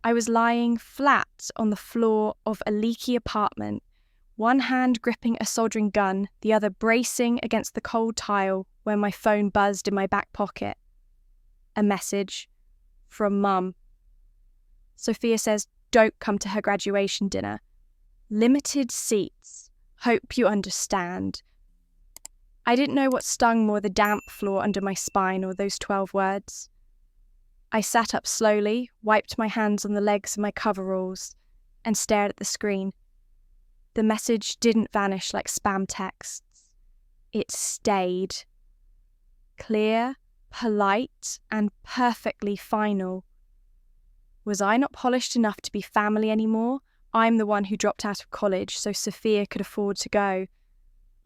I was lying flat on the floor of a leaky apartment, one hand gripping a soldering gun, the other bracing against the cold tile when my phone buzzed in my back pocket. A message from Mum. Sophia says, "Don't come to her graduation dinner. Limited seats. Hope you understand." I didn't know what stung more, the damp floor under my spine or those 12 words. I sat up slowly, wiped my hands on the legs of my coveralls, and stared at the screen. The message didn't vanish like spam texts. It stayed. Clear, polite, and perfectly final. Was I not polished enough to be family anymore? I'm the one who dropped out of college so Sophia could afford to go.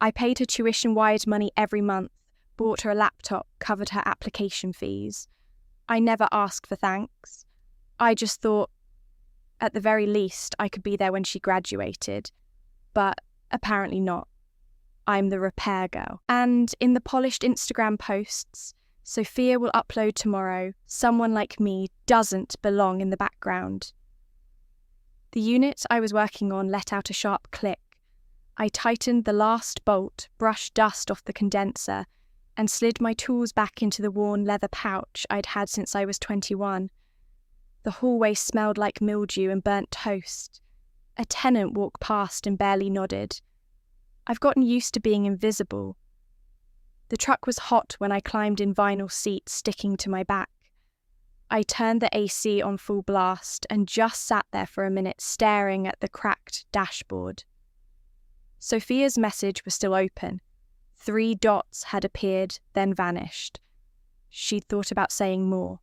I paid her tuition-wired money every month, bought her a laptop, covered her application fees. I never asked for thanks. I just thought, at the very least, I could be there when she graduated. But apparently not. I'm the repair girl. And in the polished Instagram posts, Sophia will upload tomorrow, "Someone like me doesn't belong in the background." The unit I was working on let out a sharp click. I tightened the last bolt, brushed dust off the condenser, and slid my tools back into the worn leather pouch I'd had since I was 21. The hallway smelled like mildew and burnt toast. A tenant walked past and barely nodded. I've gotten used to being invisible. The truck was hot when I climbed in vinyl seats sticking to my back. I turned the AC on full blast and just sat there for a minute staring at the cracked dashboard. Sophia's message was still open. 3 dots had appeared, then vanished. She'd thought about saying more.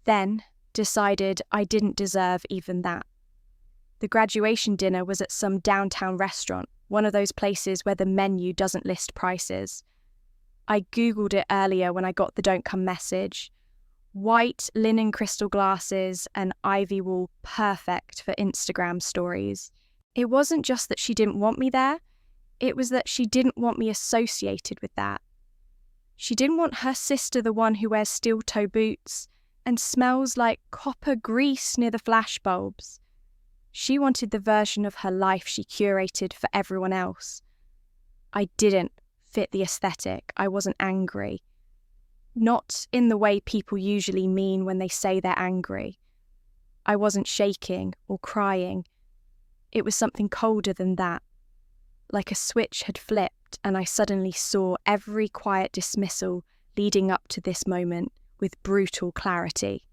Then decided I didn't deserve even that. The graduation dinner was at some downtown restaurant, one of those places where the menu doesn't list prices. I Googled it earlier when I got the "don't come" message. White linen crystal glasses and ivy wall, perfect for Instagram stories. It wasn't just that she didn't want me there, it was that she didn't want me associated with that. She didn't want her sister, the one who wears steel-toe boots and smells like copper grease near the flashbulbs. She wanted the version of her life she curated for everyone else. I didn't fit the aesthetic. I wasn't angry. Not in the way people usually mean when they say they're angry. I wasn't shaking or crying. It was something colder than that. Like a switch had flipped and I suddenly saw every quiet dismissal leading up to this moment with brutal clarity.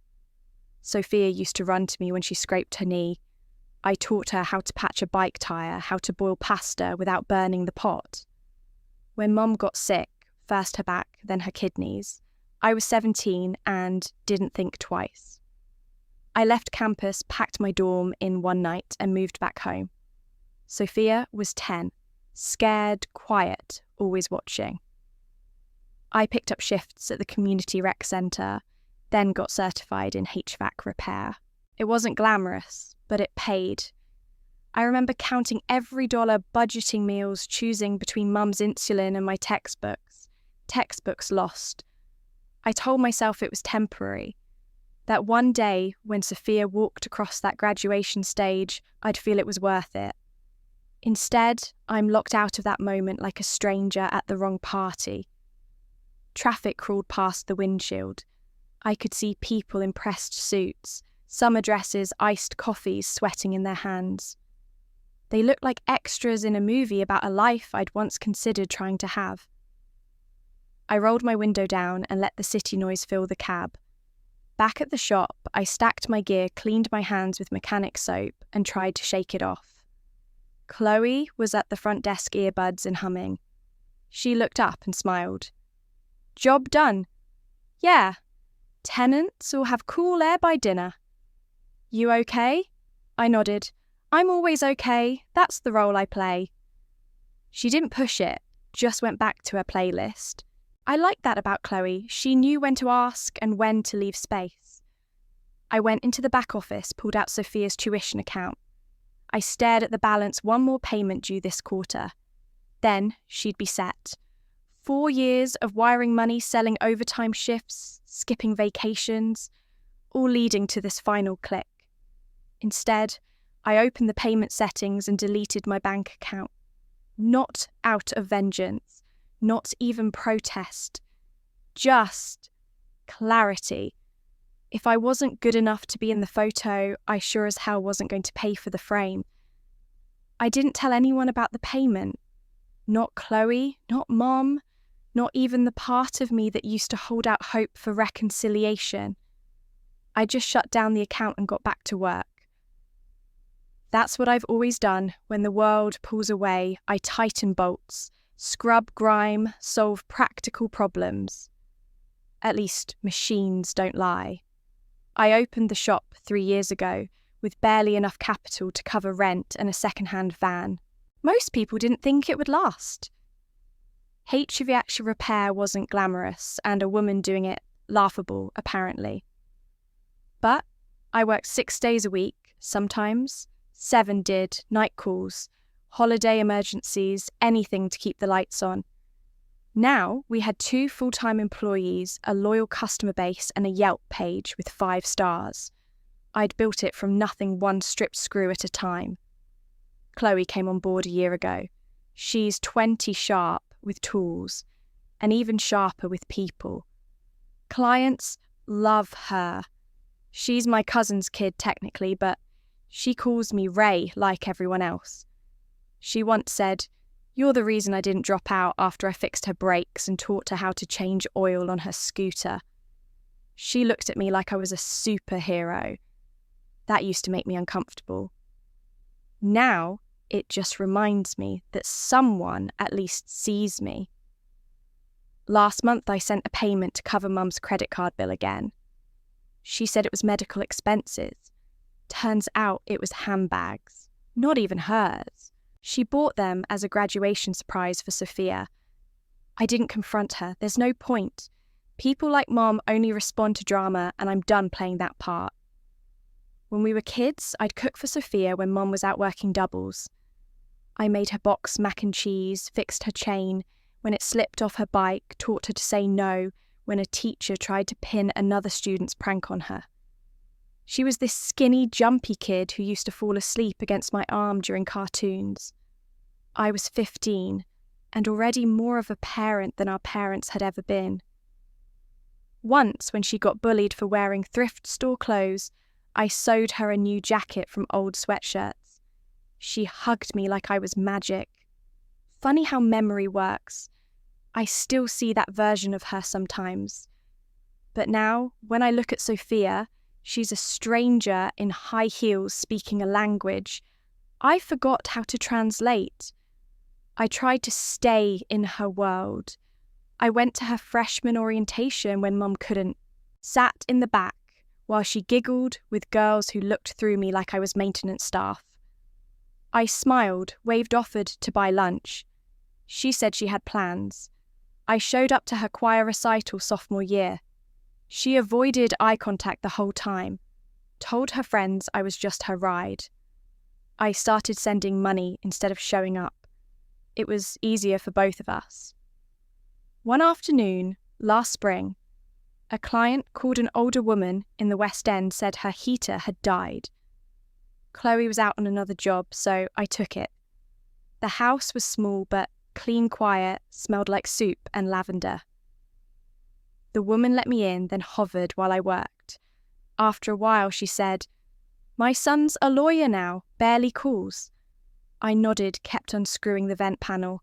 Sophia used to run to me when she scraped her knee. I taught her how to patch a bike tyre, how to boil pasta without burning the pot. When Mum got sick, first her back, then her kidneys, I was 17 and didn't think twice. I left campus, packed my dorm in one night and moved back home. Sophia was 10, scared, quiet, always watching. I picked up shifts at the community rec centre, then got certified in HVAC repair. It wasn't glamorous, but it paid. I remember counting every dollar, budgeting meals, choosing between Mum's insulin and my textbooks. Textbooks lost. I told myself it was temporary, that one day when Sophia walked across that graduation stage, I'd feel it was worth it. Instead, I'm locked out of that moment like a stranger at the wrong party. Traffic crawled past the windshield. I could see people in pressed suits, summer dresses, iced coffees sweating in their hands. They looked like extras in a movie about a life I'd once considered trying to have. I rolled my window down and let the city noise fill the cab. Back at the shop, I stacked my gear, cleaned my hands with mechanic soap, and tried to shake it off. Chloe was at the front desk, earbuds and humming. She looked up and smiled. "Job done." "Yeah. Tenants will have cool air by dinner." "You okay?" I nodded. "I'm always okay. That's the role I play." She didn't push it, just went back to her playlist. I liked that about Chloe. She knew when to ask and when to leave space. I went into the back office, pulled out Sophia's tuition account. I stared at the balance, one more payment due this quarter. Then she'd be set. 4 years of wiring money, selling overtime shifts, skipping vacations, all leading to this final click. Instead, I opened the payment settings and deleted my bank account. Not out of vengeance, not even protest, just clarity. If I wasn't good enough to be in the photo, I sure as hell wasn't going to pay for the frame. I didn't tell anyone about the payment. Not Chloe, not Mom, not even the part of me that used to hold out hope for reconciliation. I just shut down the account and got back to work. That's what I've always done. When the world pulls away, I tighten bolts, scrub grime, solve practical problems. At least machines don't lie. I opened the shop 3 years ago with barely enough capital to cover rent and a second-hand van. Most people didn't think it would last. HVAC repair wasn't glamorous, and a woman doing it laughable, apparently. But I worked 6 days a week, sometimes 7 did, night calls, holiday emergencies, anything to keep the lights on. Now we had 2 full-time employees, a loyal customer base, and a Yelp page with 5 stars. I'd built it from nothing, one stripped screw at a time. Chloe came on board a year ago. She's 20 sharp with tools, and even sharper with people. Clients love her. She's my cousin's kid technically, but she calls me Ray like everyone else. She once said, "You're the reason I didn't drop out after I fixed her brakes and taught her how to change oil on her scooter." She looked at me like I was a superhero. That used to make me uncomfortable. Now, it just reminds me that someone at least sees me. Last month, I sent a payment to cover Mum's credit card bill again. She said it was medical expenses. Turns out it was handbags, not even hers. She bought them as a graduation surprise for Sophia. I didn't confront her. There's no point. People like Mom only respond to drama, and I'm done playing that part. When we were kids, I'd cook for Sophia when Mom was out working doubles. I made her box mac and cheese, fixed her chain when it slipped off her bike, taught her to say no when a teacher tried to pin another student's prank on her. She was this skinny, jumpy kid who used to fall asleep against my arm during cartoons. I was 15, and already more of a parent than our parents had ever been. Once, when she got bullied for wearing thrift store clothes, I sewed her a new jacket from old sweatshirts. She hugged me like I was magic. Funny how memory works. I still see that version of her sometimes. But now, when I look at Sophia, she's a stranger in high heels speaking a language I forgot how to translate. I tried to stay in her world. I went to her freshman orientation when Mum couldn't, sat in the back while she giggled with girls who looked through me like I was maintenance staff. I smiled, waved offered to buy lunch. She said she had plans. I showed up to her choir recital sophomore year. She avoided eye contact the whole time, told her friends I was just her ride. I started sending money instead of showing up. It was easier for both of us. One afternoon, last spring, a client called an older woman in the West End said her heater had died. Chloe was out on another job, so I took it. The house was small but clean, quiet, smelled like soup and lavender. The woman let me in, then hovered while I worked. After a while, she said, "My son's a lawyer now, barely calls." I nodded, kept unscrewing the vent panel.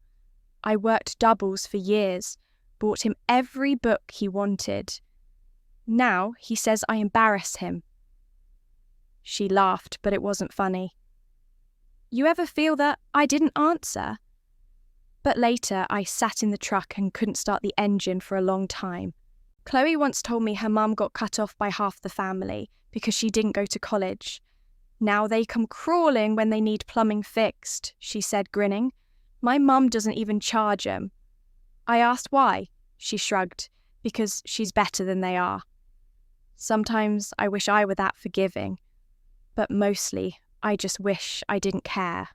I worked doubles for years, bought him every book he wanted. Now he says I embarrass him. She laughed, but it wasn't funny. "You ever feel that I didn't answer?" But later I sat in the truck and couldn't start the engine for a long time. Chloe once told me her mum got cut off by half the family because she didn't go to college. "Now they come crawling when they need plumbing fixed," she said, grinning. "My mum doesn't even charge 'em." I asked why. She shrugged, "Because she's better than they are." Sometimes I wish I were that forgiving, but mostly I just wish I didn't care.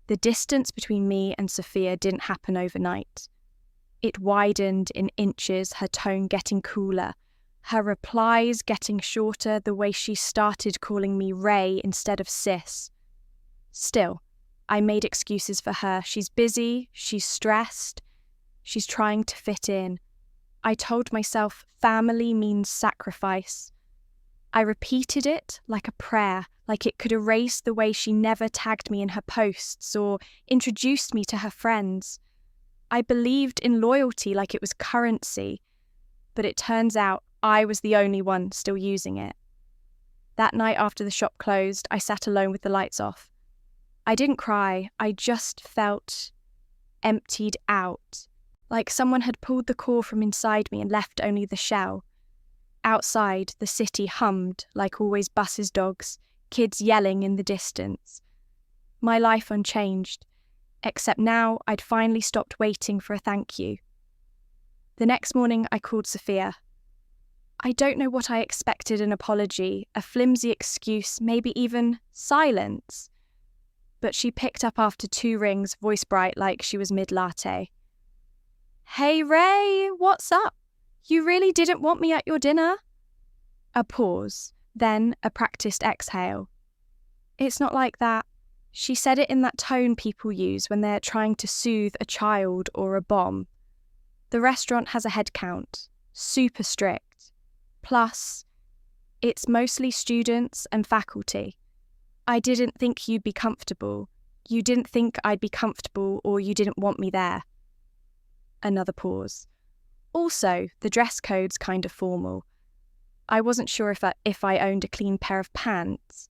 The distance between me and Sophia didn't happen overnight. It widened in inches, her tone getting cooler, her replies getting shorter, the way she started calling me Ray instead of sis. Still, I made excuses for her. She's busy, she's stressed, she's trying to fit in. I told myself family means sacrifice. I repeated it like a prayer, like it could erase the way she never tagged me in her posts or introduced me to her friends. I believed in loyalty like it was currency, but it turns out I was the only one still using it. That night after the shop closed, I sat alone with the lights off. I didn't cry, I just felt emptied out, like someone had pulled the core from inside me and left only the shell. Outside, the city hummed, like always buses' dogs, kids yelling in the distance. My life unchanged, except now I'd finally stopped waiting for a thank you. The next morning I called Sophia. I don't know what I expected, an apology, a flimsy excuse, maybe even silence. But she picked up after 2 rings, voice bright like she was mid-latte. Hey Ray, what's up? You really didn't want me at your dinner? A pause, then a practiced exhale. It's not like that. She said it in that tone people use when they're trying to soothe a child or a bomb. The restaurant has a head count, super strict. Plus, it's mostly students and faculty. I didn't think you'd be comfortable. You didn't think I'd be comfortable, or you didn't want me there. Another pause. Also, the dress code's kind of formal. I wasn't sure if I owned a clean pair of pants.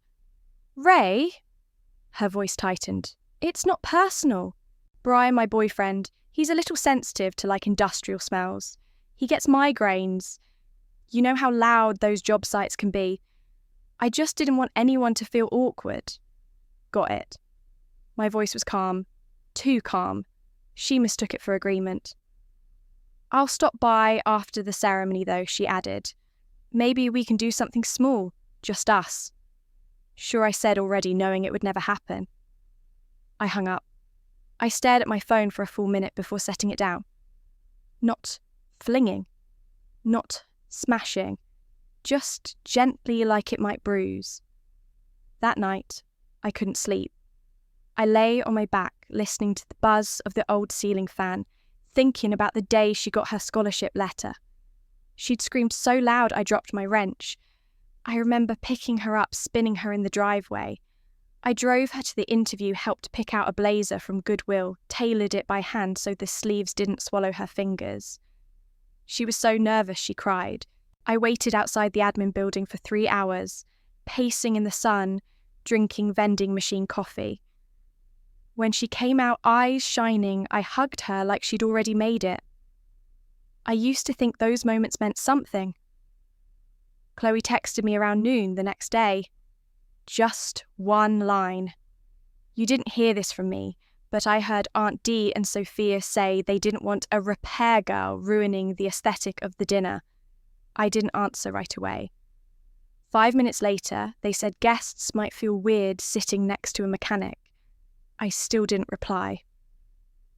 Ray? Her voice tightened. It's not personal. Brian, my boyfriend, he's a little sensitive to industrial smells. He gets migraines. You know how loud those job sites can be. I just didn't want anyone to feel awkward. Got it. My voice was calm. Too calm. She mistook it for agreement. I'll stop by after the ceremony, though, she added. Maybe we can do something small, just us. Sure, I said already, knowing it would never happen. I hung up. I stared at my phone for a full minute before setting it down. Not flinging. Not smashing. Just gently, like it might bruise. That night, I couldn't sleep. I lay on my back, listening to the buzz of the old ceiling fan, thinking about the day she got her scholarship letter. She'd screamed so loud I dropped my wrench. I remember picking her up, spinning her in the driveway. I drove her to the interview, helped pick out a blazer from Goodwill, tailored it by hand so the sleeves didn't swallow her fingers. She was so nervous she cried. I waited outside the admin building for 3 hours, pacing in the sun, drinking vending machine coffee. When she came out, eyes shining, I hugged her like she'd already made it. I used to think those moments meant something. Chloe texted me around noon the next day. Just one line. You didn't hear this from me, but I heard Aunt Dee and Sophia say they didn't want a repair girl ruining the aesthetic of the dinner. I didn't answer right away. 5 minutes later, they said guests might feel weird sitting next to a mechanic. I still didn't reply.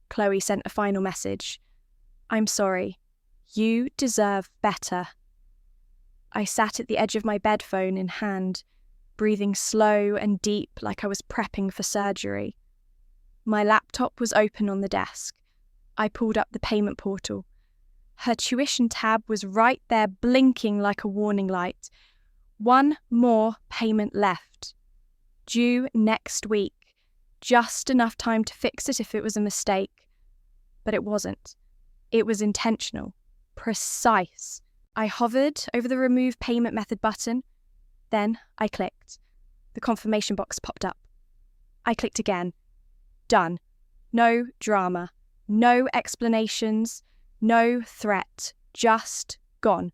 Chloe sent a final message. I'm sorry. You deserve better. I sat at the edge of my bed, phone in hand, breathing slow and deep like I was prepping for surgery. My laptop was open on the desk. I pulled up the payment portal. Her tuition tab was right there, blinking like a warning light. 1 more payment left. Due next week. Just enough time to fix it if it was a mistake. But it wasn't. It was intentional. Precise. I hovered over the remove payment method button. Then I clicked. The confirmation box popped up. I clicked again. Done. No drama. No explanations. No threat. Just gone.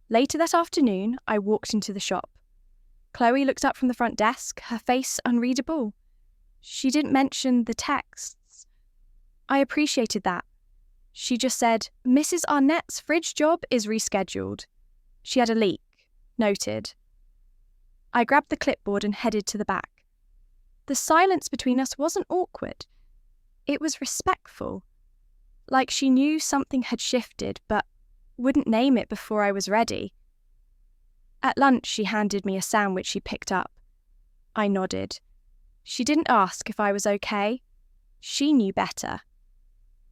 Later that afternoon, I walked into the shop. Chloe looked up from the front desk, her face unreadable. She didn't mention the texts. I appreciated that. She just said, Mrs. Arnett's fridge job is rescheduled. She had a leak. Noted. I grabbed the clipboard and headed to the back. The silence between us wasn't awkward. It was respectful. Like she knew something had shifted, but wouldn't name it before I was ready. At lunch, she handed me a sandwich she picked up. I nodded. She didn't ask if I was okay. She knew better.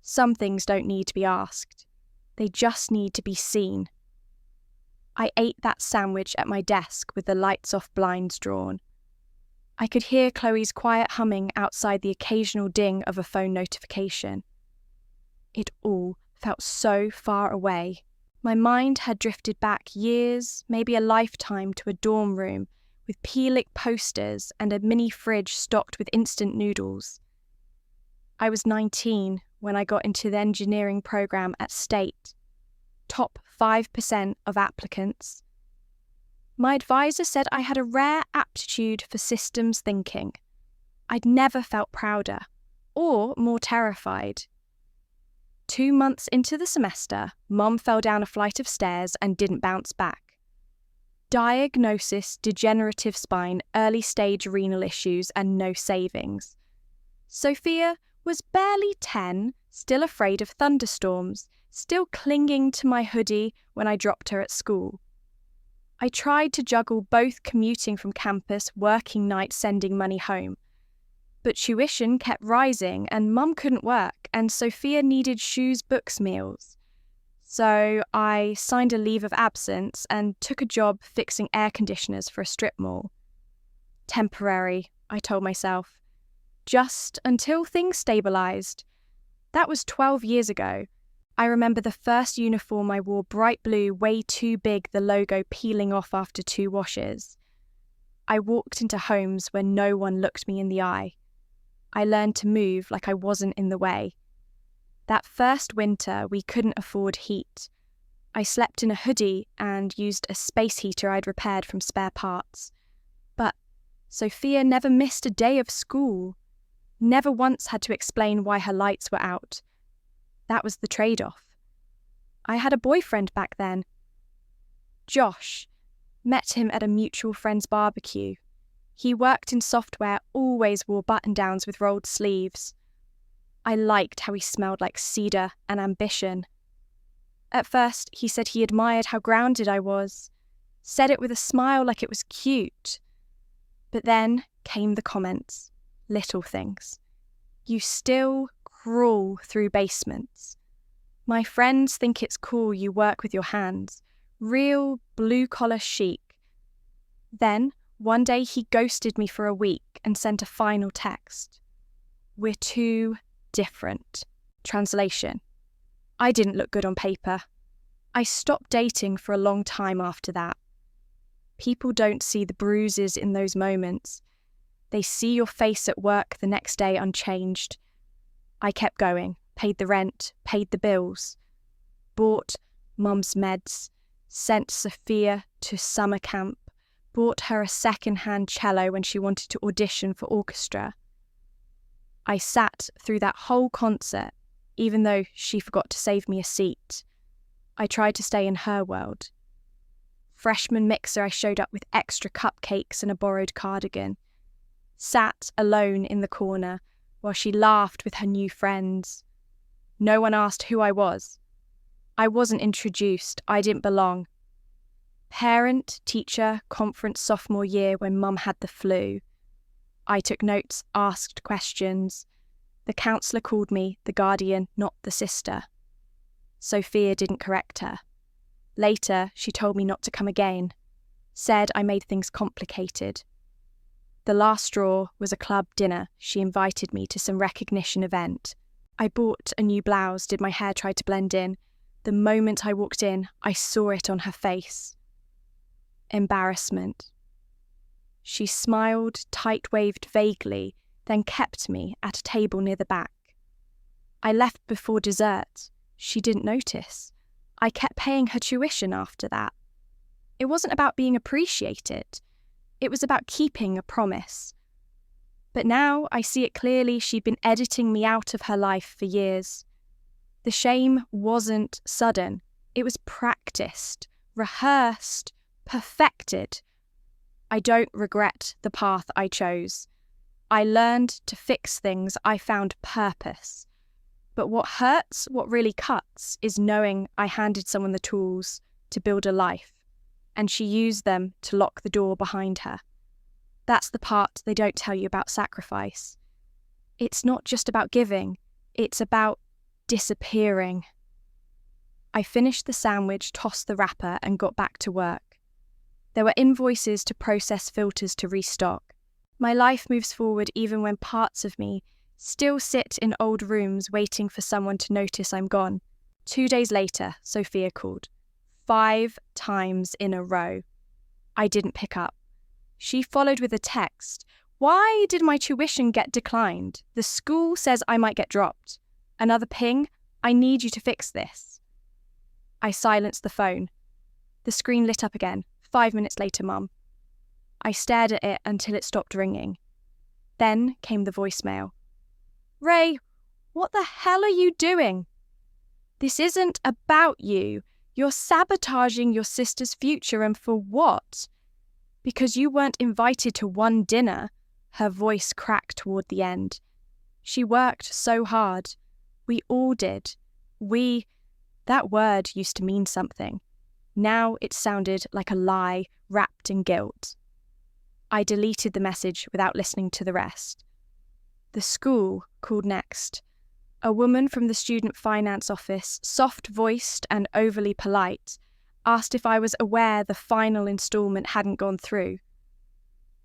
Some things don't need to be asked. They just need to be seen. I ate that sandwich at my desk with the lights-off blinds drawn. I could hear Chloe's quiet humming outside the occasional ding of a phone notification. It all felt so far away. My mind had drifted back years, maybe a lifetime, to a dorm room with Peelic posters and a mini fridge stocked with instant noodles. I was 19 when I got into the engineering program at State. Top 5% of applicants. My advisor said I had a rare aptitude for systems thinking. I'd never felt prouder or more terrified. 2 months into the semester, Mum fell down a flight of stairs and didn't bounce back. Diagnosis: degenerative spine, early stage renal issues, and no savings. Sophia was barely 10, still afraid of thunderstorms, still clinging to my hoodie when I dropped her at school. I tried to juggle both commuting from campus, working nights, sending money home. But tuition kept rising and Mum couldn't work and Sophia needed shoes, books, meals. So I signed a leave of absence and took a job fixing air conditioners for a strip mall. Temporary, I told myself. Just until things stabilised. That was 12 years ago. I remember the first uniform I wore, bright blue, way too big, the logo peeling off after 2 washes. I walked into homes where no one looked me in the eye. I learned to move like I wasn't in the way. That first winter, we couldn't afford heat. I slept in a hoodie and used a space heater I'd repaired from spare parts. But Sophia never missed a day of school. Never once had to explain why her lights were out. That was the trade-off. I had a boyfriend back then. Josh. Met him at a mutual friend's barbecue. He worked in software, always wore button-downs with rolled sleeves. I liked how he smelled like cedar and ambition. At first, he said he admired how grounded I was. Said it with a smile like it was cute. But then came the comments. Little things. You still crawl through basements. My friends think it's cool you work with your hands. Real blue-collar chic. Then, one day he ghosted me for a week and sent a final text. We're too different. Translation. I didn't look good on paper. I stopped dating for a long time after that. People don't see the bruises in those moments. They see your face at work the next day unchanged. I kept going, paid the rent, paid the bills, bought Mum's meds, sent Sophia to summer camp, bought her a second-hand cello when she wanted to audition for orchestra. I sat through that whole concert, even though she forgot to save me a seat. I tried to stay in her world. Freshman mixer, I showed up with extra cupcakes and a borrowed cardigan. Sat alone in the corner while she laughed with her new friends. No one asked who I was. I wasn't introduced. I didn't belong. Parent, teacher, conference sophomore year when Mum had the flu. I took notes, asked questions. The counsellor called me the guardian, not the sister. Sophia didn't correct her. Later, she told me not to come again. Said I made things complicated. The last straw was a club dinner. She invited me to some recognition event. I bought a new blouse, did my hair, tried to blend in. The moment I walked in, I saw it on her face. Embarrassment. She smiled, tight-waved vaguely, then kept me at a table near the back. I left before dessert. She didn't notice. I kept paying her tuition after that. It wasn't about being appreciated. It was about keeping a promise. But now I see it clearly. She'd been editing me out of her life for years. The shame wasn't sudden. It was practiced, rehearsed, perfected. I don't regret the path I chose. I learned to fix things. I found purpose. But what hurts, what really cuts, is knowing I handed someone the tools to build a life, and she used them to lock the door behind her. That's the part they don't tell you about sacrifice. It's not just about giving, it's about disappearing. I finished the sandwich, tossed the wrapper, and got back to work. There were invoices to process, filters to restock. My life moves forward even when parts of me still sit in old rooms waiting for someone to notice I'm gone. 2 days later, Sophia called. 5 times in a row. I didn't pick up. She followed with a text. Why did my tuition get declined? The school says I might get dropped. Another ping. I need you to fix this. I silenced the phone. The screen lit up again. 5 minutes later, Mum. I stared at it until it stopped ringing. Then came the voicemail. Ray, what the hell are you doing? This isn't about you. You're sabotaging your sister's future, and for what? Because you weren't invited to one dinner. Her voice cracked toward the end. She worked so hard. We all did. That word used to mean something. Now it sounded like a lie wrapped in guilt. I deleted the message without listening to the rest. The school called next. A woman from the student finance office, soft-voiced and overly polite, asked if I was aware the final instalment hadn't gone through.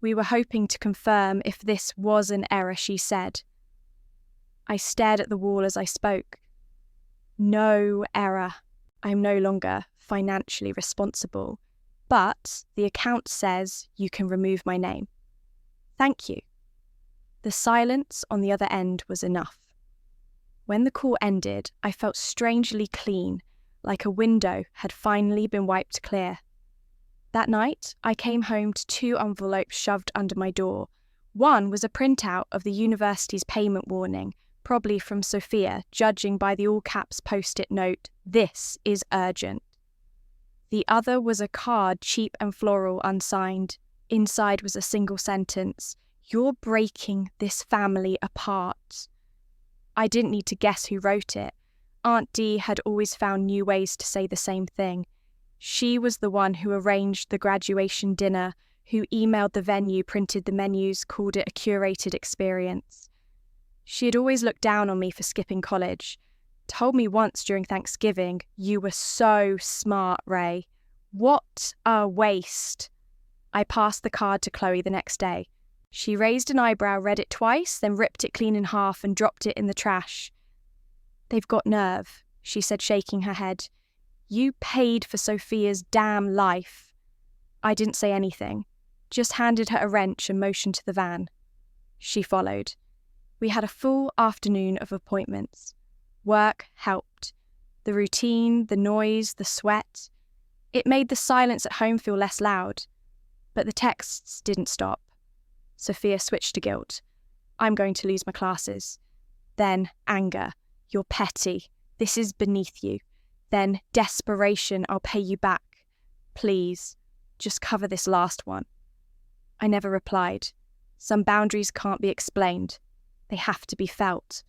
We were hoping to confirm if this was an error, she said. I stared at the wall as I spoke. No error. I'm no longer financially responsible, but the account says you can remove my name. Thank you. The silence on the other end was enough. When the call ended, I felt strangely clean, like a window had finally been wiped clear. That night, I came home to 2 envelopes shoved under my door. One was a printout of the university's payment warning, probably from Sophia, judging by the all-caps post-it note, "This is urgent." The other was a card, cheap and floral, unsigned. Inside was a single sentence, "You're breaking this family apart." I didn't need to guess who wrote it. Aunt Dee had always found new ways to say the same thing. She was the one who arranged the graduation dinner, who emailed the venue, printed the menus, called it a curated experience. She had always looked down on me for skipping college. Told me once during Thanksgiving, "You were so smart, Ray." What a waste. I passed the card to Chloe the next day. She raised an eyebrow, read it twice, then ripped it clean in half and dropped it in the trash. "They've got nerve," she said, shaking her head. "You paid for Sophia's damn life." I didn't say anything, just handed her a wrench and motioned to the van. She followed. We had a full afternoon of appointments. Work helped. The routine, the noise, the sweat. It made the silence at home feel less loud. But the texts didn't stop. Sophia switched to guilt. "I'm going to lose my classes." Then anger. "You're petty. This is beneath you." Then desperation. "I'll pay you back. Please, just cover this last one." I never replied. Some boundaries can't be explained. They have to be felt.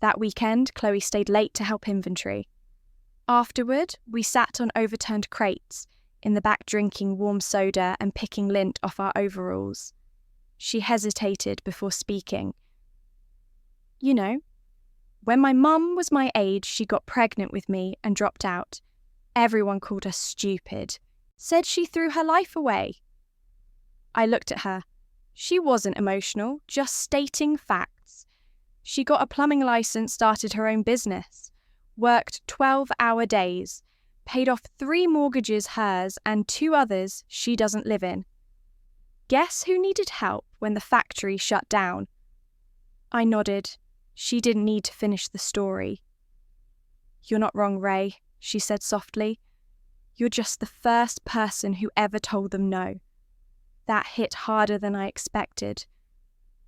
That weekend, Chloe stayed late to help inventory. Afterward, we sat on overturned crates, in the back drinking warm soda and picking lint off our overalls. She hesitated before speaking. "You know, when my mum was my age, she got pregnant with me and dropped out. Everyone called her stupid. Said she threw her life away." I looked at her. She wasn't emotional, just stating facts. She got a plumbing license, started her own business, worked 12-hour days, paid off 3 mortgages, hers and 2 others she doesn't live in. Guess who needed help when the factory shut down? I nodded. She didn't need to finish the story. "You're not wrong, Ray," she said softly. "You're just the first person who ever told them no." That hit harder than I expected.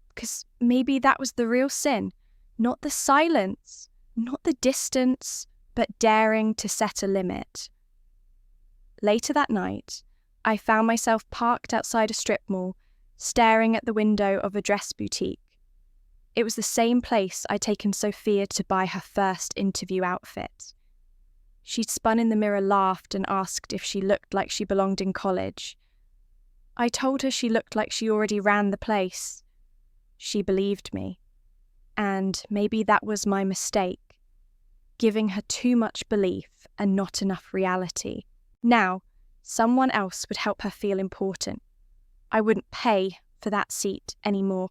Because maybe that was the real sin. Not the silence, not the distance, but daring to set a limit. Later that night, I found myself parked outside a strip mall, staring at the window of a dress boutique. It was the same place I'd taken Sophia to buy her first interview outfit. She'd spun in the mirror, laughed, and asked if she looked like she belonged in college. I told her she looked like she already ran the place. She believed me. And maybe that was my mistake, giving her too much belief and not enough reality. Now, someone else would help her feel important. I wouldn't pay for that seat anymore.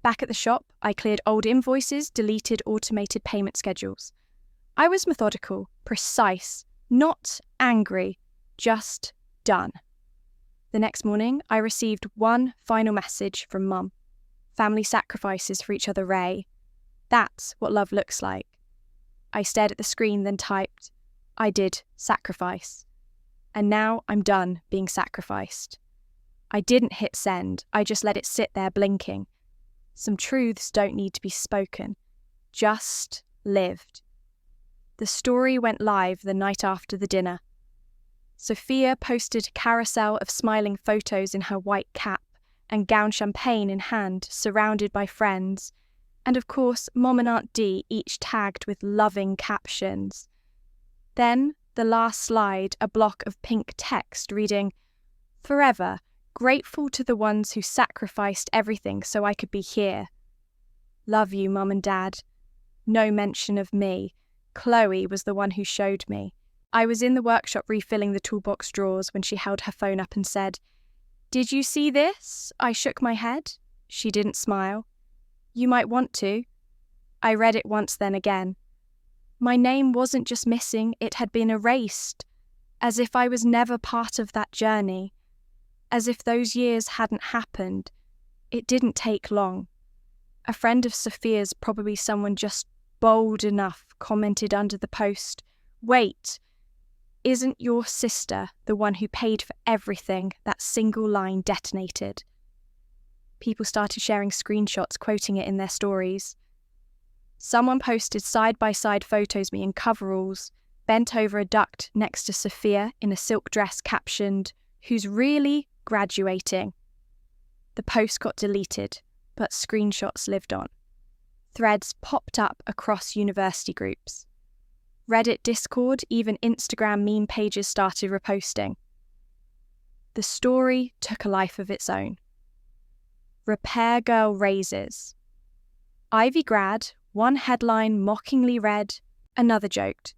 Back at the shop, I cleared old invoices, deleted automated payment schedules. I was methodical, precise, not angry, just done. The next morning, I received one final message from Mum. Family sacrifices for each other, Ray. That's what love looks like. I stared at the screen, then typed, I did sacrifice. And now I'm done being sacrificed. I didn't hit send, I just let it sit there blinking. Some truths don't need to be spoken, just lived. The story went live the night after the dinner. Sophia posted a carousel of smiling photos in her white cap and gown, champagne in hand, surrounded by friends. And of course, Mom and Aunt Dee each tagged with loving captions. Then, the last slide, a block of pink text reading, "Forever, grateful to the ones who sacrificed everything so I could be here. Love you, Mum and Dad." No mention of me. Chloe was the one who showed me. I was in the workshop refilling the toolbox drawers when she held her phone up and said, "Did you see this?" I shook my head. She didn't smile. "You might want to." I read it once, then again. My name wasn't just missing, it had been erased, as if I was never part of that journey, as if those years hadn't happened. It didn't take long. A friend of Sophia's, probably someone just bold enough, commented under the post, "Wait, isn't your sister the one who paid for everything that single line detonated?" People started sharing screenshots, quoting it in their stories. Someone posted side-by-side photos of me in coveralls, bent over a duct next to Sophia in a silk dress captioned, "Who's really graduating?" The post got deleted, but screenshots lived on. Threads popped up across university groups. Reddit, Discord, even Instagram meme pages started reposting. The story took a life of its own. Repair Girl raises. Ivy grad, one headline mockingly read, another joked,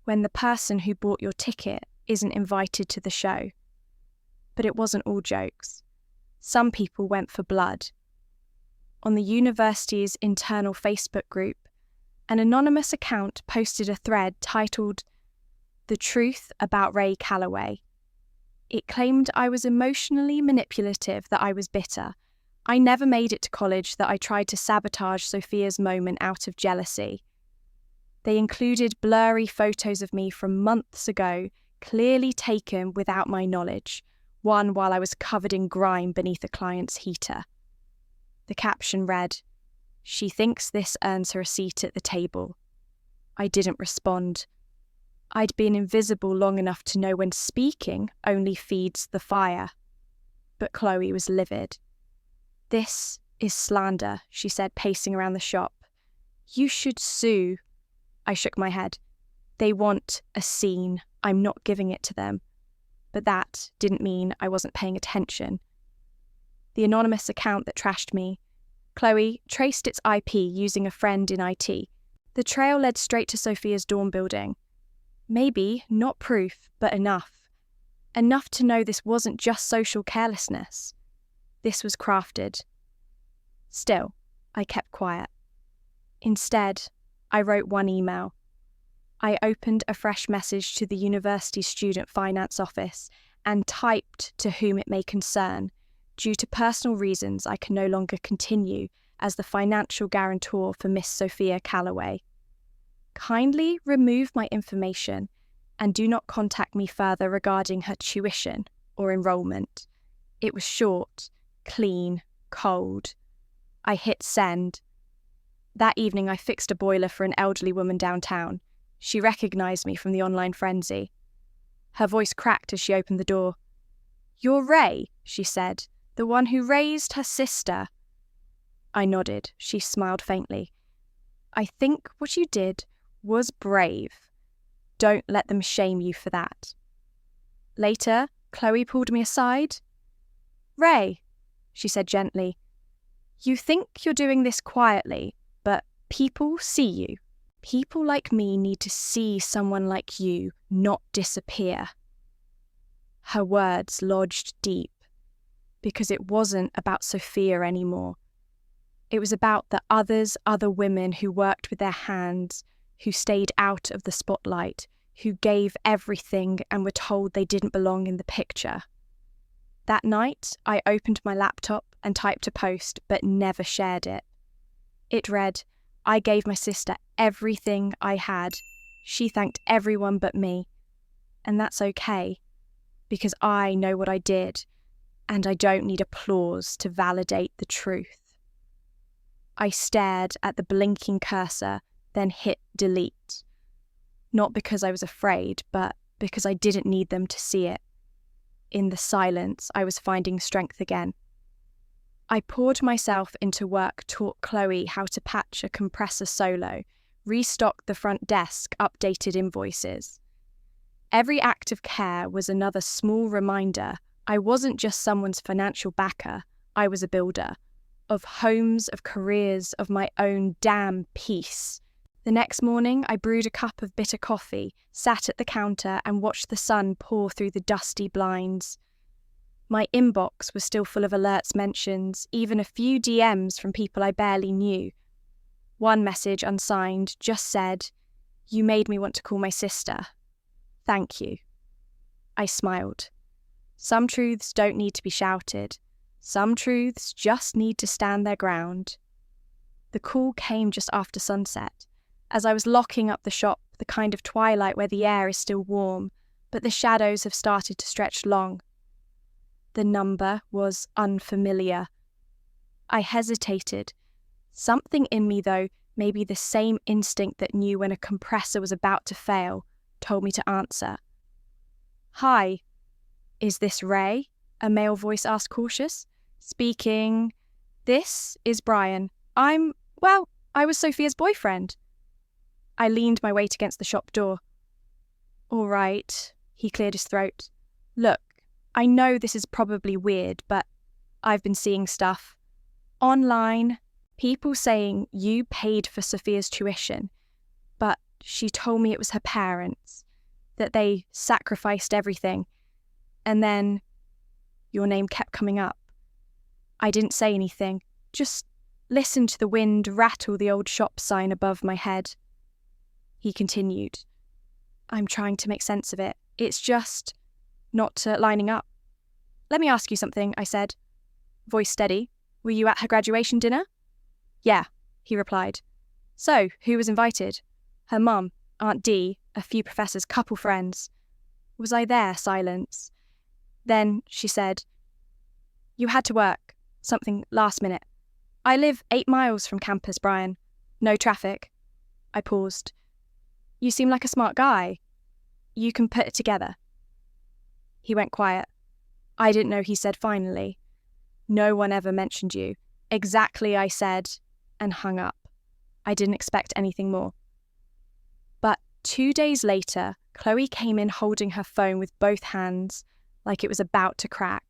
"When the person who bought your ticket isn't invited to the show." But it wasn't all jokes. Some people went for blood. On the university's internal Facebook group, an anonymous account posted a thread titled, "The Truth About Ray Calloway." It claimed I was emotionally manipulative, that I was bitter. I never made it to college, that I tried to sabotage Sophia's moment out of jealousy. They included blurry photos of me from months ago, clearly taken without my knowledge, one while I was covered in grime beneath a client's heater. The caption read, "She thinks this earns her a seat at the table." I didn't respond. I'd been invisible long enough to know when speaking only feeds the fire. But Chloe was livid. "This is slander," she said, pacing around the shop. "You should sue." I shook my head. "They want a scene. I'm not giving it to them." But that didn't mean I wasn't paying attention. The anonymous account that trashed me, Chloe, traced its IP using a friend in IT. The trail led straight to Sophia's dorm building. Maybe not proof, but enough. Enough to know this wasn't just social carelessness. This was crafted. Still, I kept quiet. Instead, I wrote one email. I opened a fresh message to the university student finance office and typed to whom it may concern. Due to personal reasons, I can no longer continue as the financial guarantor for Miss Sophia Calloway. Kindly remove my information and do not contact me further regarding her tuition or enrollment. It was short, clean, cold. I hit send. That evening I fixed a boiler for an elderly woman downtown. She recognized me from the online frenzy. Her voice cracked as she opened the door. "You're Ray," she said, "the one who raised her sister." I nodded. She smiled faintly. I think what you did was brave. Don't let them shame you for that. Later, Chloe pulled me aside. Ray, she said gently, you think you're doing this quietly, but people see you. People like me need to see someone like you not disappear. Her words lodged deep, because it wasn't about Sophia anymore. It was about the other women who worked with their hands, who stayed out of the spotlight, who gave everything and were told they didn't belong in the picture. That night, I opened my laptop and typed a post, but never shared it. It read, I gave my sister everything I had. She thanked everyone but me. And that's okay, because I know what I did, and I don't need applause to validate the truth. I stared at the blinking cursor, then hit delete. Not because I was afraid, but because I didn't need them to see it. In the silence, I was finding strength again. I poured myself into work, taught Chloe how to patch a compressor solo, restocked the front desk, updated invoices. Every act of care was another small reminder I wasn't just someone's financial backer, I was a builder. Of homes, of careers, of my own damn peace. The next morning, I brewed a cup of bitter coffee, sat at the counter and watched the sun pour through the dusty blinds. My inbox was still full of alerts, mentions, even a few DMs from people I barely knew. One message, unsigned, just said, "You made me want to call my sister. Thank you." I smiled. Some truths don't need to be shouted. Some truths just need to stand their ground. The call came just after sunset, as I was locking up the shop, the kind of twilight where the air is still warm, but the shadows have started to stretch long. The number was unfamiliar. I hesitated. Something in me, though, maybe the same instinct that knew when a compressor was about to fail, told me to answer. "Hi, is this Ray?" a male voice asked, cautious. "Speaking. This is Brian. I was Sophia's boyfriend." I leaned my weight against the shop door. "All right," he cleared his throat. "Look, I know this is probably weird, but I've been seeing stuff. Online, people saying you paid for Sophia's tuition, but she told me it was her parents, that they sacrificed everything. And then your name kept coming up. I didn't say anything, just listened to the wind rattle the old shop sign above my head." He continued, "I'm trying to make sense of it. It's just not lining up." "Let me ask you something," I said. Voice steady. "Were you at her graduation dinner?" "Yeah," he replied. "So, who was invited?" "Her mum, Aunt Dee, a few professors, couple friends." Was I there? Silence. Then she said, "You had to work. Something last minute. I live 8 miles from campus, Brian. No traffic." I paused. "You seem like a smart guy. You can put it together." He went quiet. "I didn't know," he said finally. "No one ever mentioned you." "Exactly," I said, and hung up. I didn't expect anything more. But 2 days later, Chloe came in holding her phone with both hands, like it was about to crack.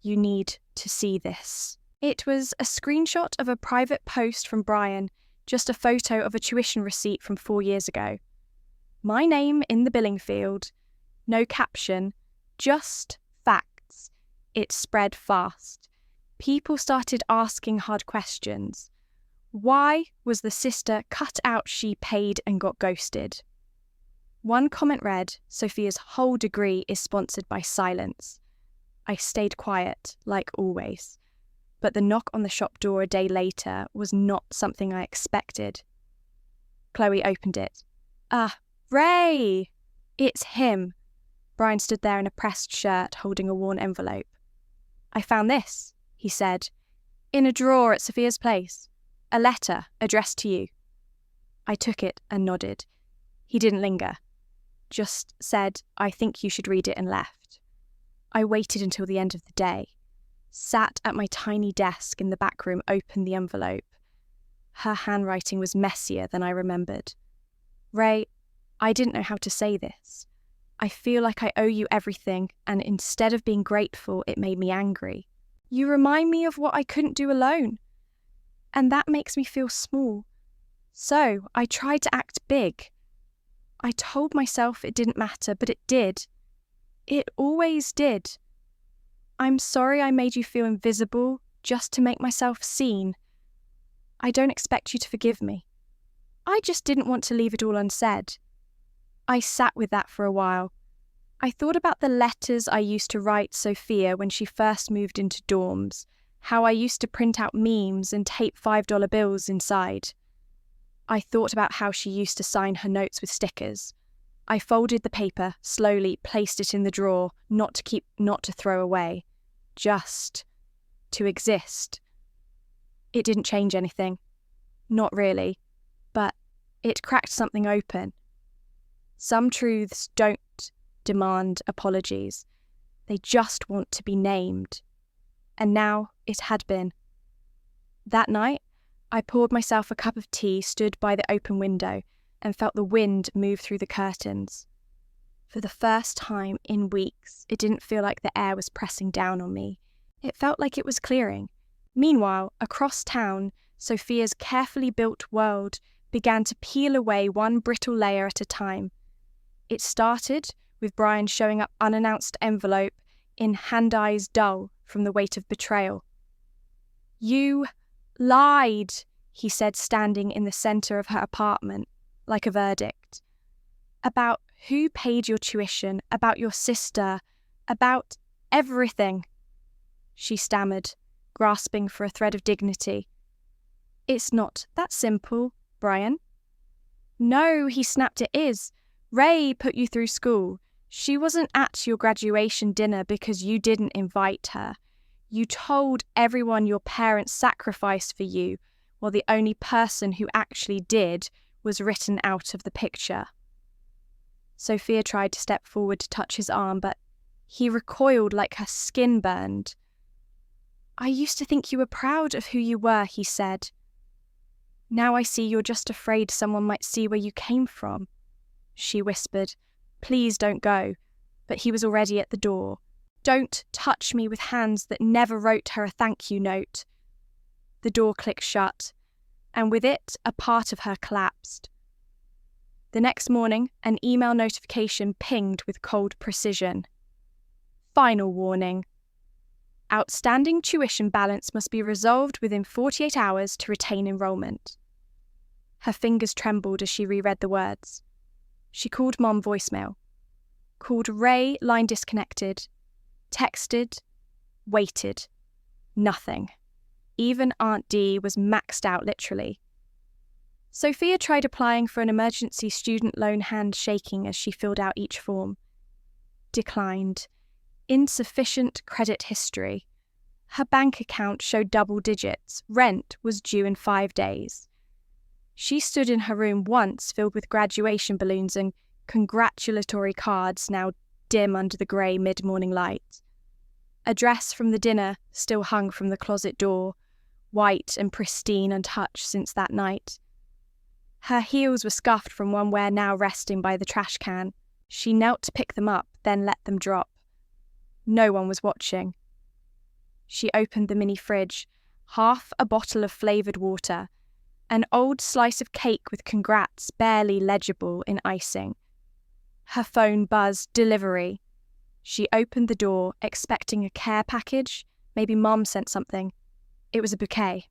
"You need to see this." It was a screenshot of a private post from Brian, just a photo of a tuition receipt from 4 years ago. My name in the billing field, no caption, just facts. It spread fast. People started asking hard questions. Why was the sister cut out she paid and got ghosted? One comment read, "Sophia's whole degree is sponsored by silence." I stayed quiet, like always. But the knock on the shop door a day later was not something I expected. Chloe opened it. "Ah, Ray!" "It's him." Brian stood there in a pressed shirt, holding a worn envelope. "I found this," he said, "in a drawer at Sophia's place. A letter addressed to you." I took it and nodded. He didn't linger. Just said, "I think you should read it," and left. I waited until the end of the day. sat at my tiny desk in the back room, opened the envelope. Her handwriting was messier than I remembered. Ray, I didn't know how to say this. I feel like I owe you everything, and instead of being grateful, it made me angry. You remind me of what I couldn't do alone, and that makes me feel small. So I tried to act big. I told myself it didn't matter, but it did. It always did. I'm sorry I made you feel invisible just to make myself seen. I don't expect you to forgive me. I just didn't want to leave it all unsaid. I sat with that for a while. I thought about the letters I used to write Sophia when she first moved into dorms, how I used to print out memes and tape $5 bills inside. I thought about how she used to sign her notes with stickers. I folded the paper, slowly placed it in the drawer, not to throw away, just to exist. It didn't change anything. Not really, but it cracked something open. Some truths don't demand apologies. They just want to be named. And now it had been. That night, I poured myself a cup of tea, stood by the open window, and felt the wind move through the curtains. For the first time in weeks, it didn't feel like the air was pressing down on me. It felt like it was clearing. Meanwhile, across town, Sophia's carefully built world began to peel away one brittle layer at a time. It started with Brian showing up unannounced envelope in hand eyes dull from the weight of betrayal. You lied, he said, standing in the centre of her apartment, like a verdict. About who paid your tuition, about your sister, about everything, she stammered, grasping for a thread of dignity. It's not that simple, Brian. No, he snapped, it is. Ray put you through school. She wasn't at your graduation dinner because you didn't invite her. You told everyone your parents sacrificed for you, while the only person who actually did was written out of the picture. Sophia tried to step forward to touch his arm, but he recoiled like her skin burned. I used to think you were proud of who you were, he said. Now I see you're just afraid someone might see where you came from, she whispered. Please don't go. But he was already at the door. Don't touch me with hands that never wrote her a thank you note. The door clicked shut, and with it, a part of her collapsed. The next morning, an email notification pinged with cold precision. Final warning. Outstanding tuition balance must be resolved within 48 hours to retain enrollment. Her fingers trembled as she reread the words. She called Mom voicemail. Called Ray, line disconnected. Texted. Waited. Nothing. Even Aunt Dee was maxed out literally. Sophia tried applying for an emergency student loan, hand shaking as she filled out each form. Declined. Insufficient credit history. Her bank account showed double digits. Rent was due in 5 days. She stood in her room once filled with graduation balloons and congratulatory cards now dim under the grey mid-morning light. A dress from the dinner still hung from the closet door, white and pristine, untouched since that night. Her heels were scuffed from one wear now resting by the trash can. She knelt to pick them up, then let them drop. No one was watching. She opened the mini fridge, half a bottle of flavoured water, an old slice of cake with congrats barely legible in icing. Her phone buzzed, delivery. She opened the door, expecting a care package. Maybe Mom sent something. It was a bouquet.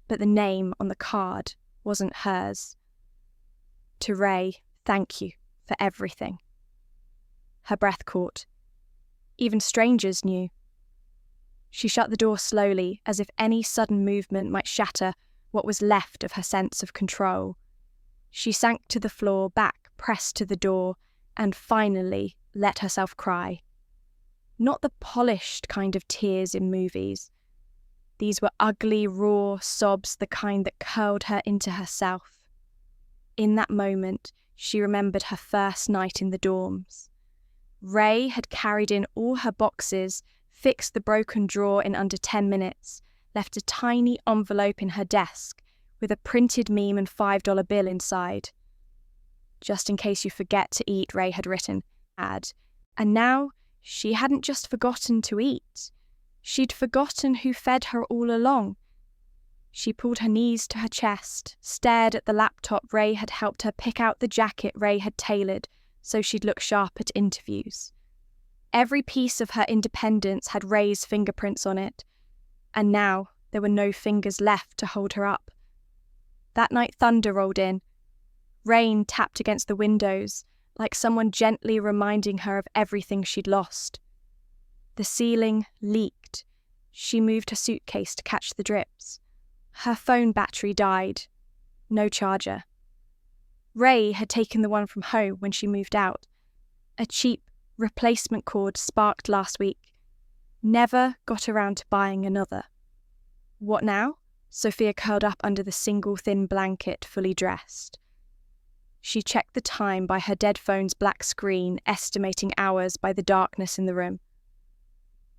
But the name on the card wasn't hers. To Ray, thank you for everything. Her breath caught. Even strangers knew. She shut the door slowly, as if any sudden movement might shatter what was left of her sense of control. She sank to the floor, back pressed to the door, and finally let herself cry. Not the polished kind of tears in movies. These were ugly, raw sobs, the kind that curled her into herself. In that moment, she remembered her first night in the dorms. Ray had carried in all her boxes, fixed the broken drawer in under 10 minutes, left a tiny envelope in her desk with a printed meme and $5 bill inside. "Just in case you forget to eat," Ray had written, and now she hadn't just forgotten to eat. She'd forgotten who fed her all along. She pulled her knees to her chest, stared at the laptop Ray had helped her pick out the jacket Ray had tailored so she'd look sharp at interviews. Every piece of her independence had Ray's fingerprints on it, and now there were no fingers left to hold her up. That night thunder rolled in. Rain tapped against the windows, like someone gently reminding her of everything she'd lost. The ceiling leaked. She moved her suitcase to catch the drips. Her phone battery died. No charger. Ray had taken the one from home when she moved out. A cheap replacement cord sparked last week. Never got around to buying another. What now? Sophia curled up under the single thin blanket, fully dressed. She checked the time by her dead phone's black screen, estimating hours by the darkness in the room.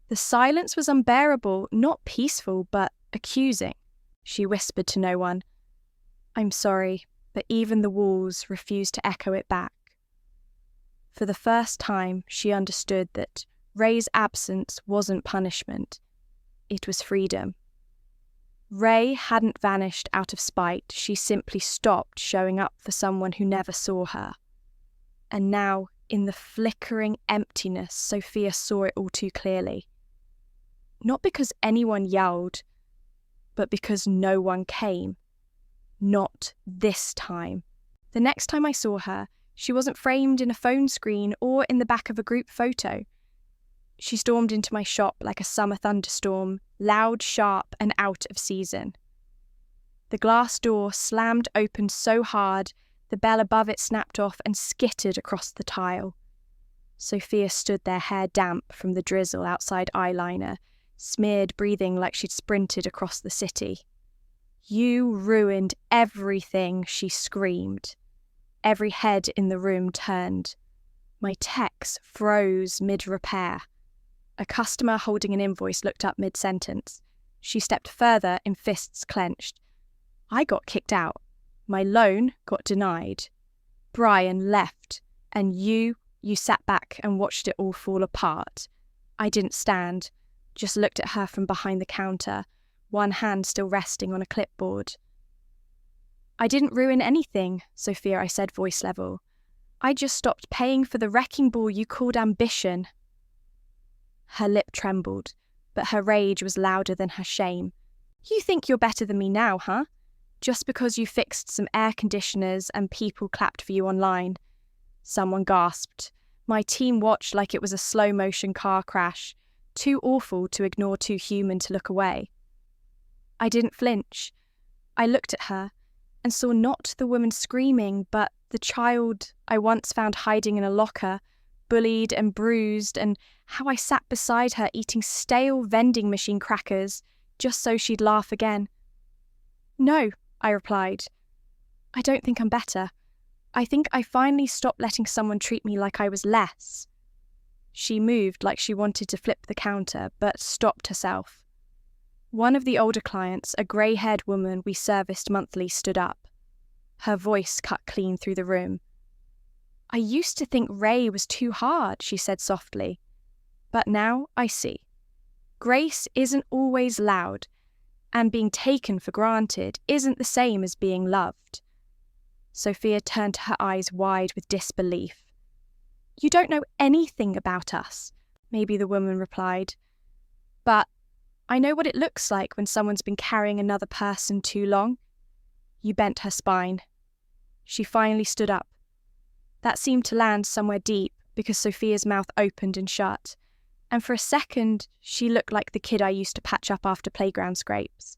The silence was unbearable, not peaceful, but accusing. She whispered to no one. "I'm sorry," but even the walls refused to echo it back. For the first time, she understood that Ray's absence wasn't punishment. It was freedom. Ray hadn't vanished out of spite. She simply stopped showing up for someone who never saw her. And now, in the flickering emptiness, Sophia saw it all too clearly. Not because anyone yelled, but because no one came. Not this time. The next time I saw her, she wasn't framed in a phone screen or in the back of a group photo. She stormed into my shop like a summer thunderstorm, loud, sharp, and out of season. The glass door slammed open so hard, the bell above it snapped off and skittered across the tile. Sophia stood there, hair damp from the drizzle outside eyeliner, smeared breathing like she'd sprinted across the city. "You ruined everything," she screamed. Every head in the room turned. My techs froze mid-repair. A customer holding an invoice looked up mid-sentence. She stepped further in fists clenched. I got kicked out. My loan got denied. Brian left. And you sat back and watched it all fall apart. I didn't stand, just looked at her from behind the counter, one hand still resting on a clipboard. "I didn't ruin anything, Sophia," I said, voice level. "I just stopped paying for the wrecking ball you called ambition." Her lip trembled, but her rage was louder than her shame. "You think you're better than me now, huh? Just because you fixed some air conditioners and people clapped for you online." Someone gasped. My team watched like it was a slow-motion car crash, too awful to ignore, too human to look away. I didn't flinch. I looked at her and saw not the woman screaming, but the child I once found hiding in a locker, bullied and bruised, and how I sat beside her eating stale vending machine crackers just so she'd laugh again. "No," I replied. "I don't think I'm better. I think I finally stopped letting someone treat me like I was less." She moved like she wanted to flip the counter, but stopped herself. One of the older clients, a grey-haired woman we serviced monthly, stood up. Her voice cut clean through the room. "I used to think Ray was too hard," she said softly. "But now I see. Grace isn't always loud, and being taken for granted isn't the same as being loved." Sophia turned her eyes wide with disbelief. "You don't know anything about us," maybe the woman replied. "But I know what it looks like when someone's been carrying another person too long." You bent her spine. She finally stood up. That seemed to land somewhere deep because Sophia's mouth opened and shut, and for a second she looked like the kid I used to patch up after playground scrapes.